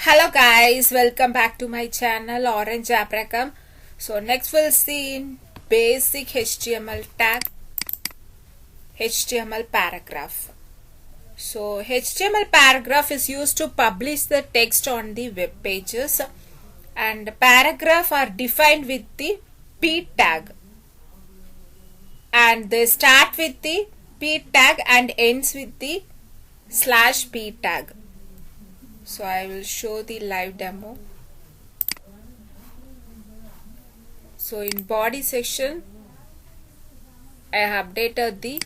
Hello guys, welcome back to my channel Orange Abracam. So next we'll see in basic HTML tag, HTML paragraph. So HTML paragraph is used to publish the text on the web pages, and paragraph are defined with the p tag, and they start with the p tag and ends with the /p tag. So I will show the live demo. So in body section I have updated the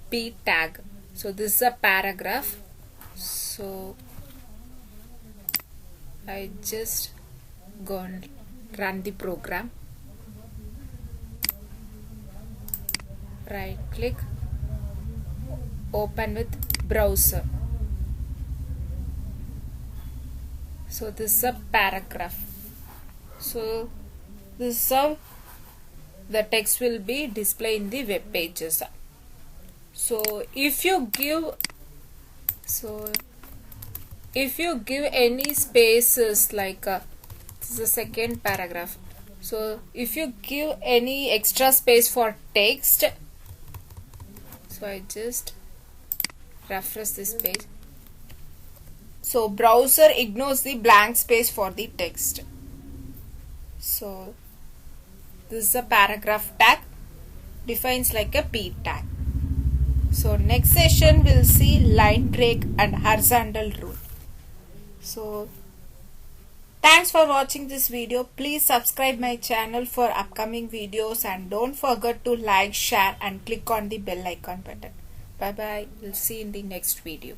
p tag. So this is a paragraph. So I just go and run the program. Right click, open with browser. So this is a paragraph. So this is how the text will be displayed in the web pages. So if you give any spaces, like this is the second paragraph. So if you give any extra space for text, so I just refresh this page. So browser ignores the blank space for the text. So this is a paragraph tag, defines like a p tag. So next session we'll see line break and horizontal rule. So thanks for watching this video. Please subscribe my channel for upcoming videos, and don't forget to like, share and click on the bell icon button. Bye bye. We'll see you in the next video.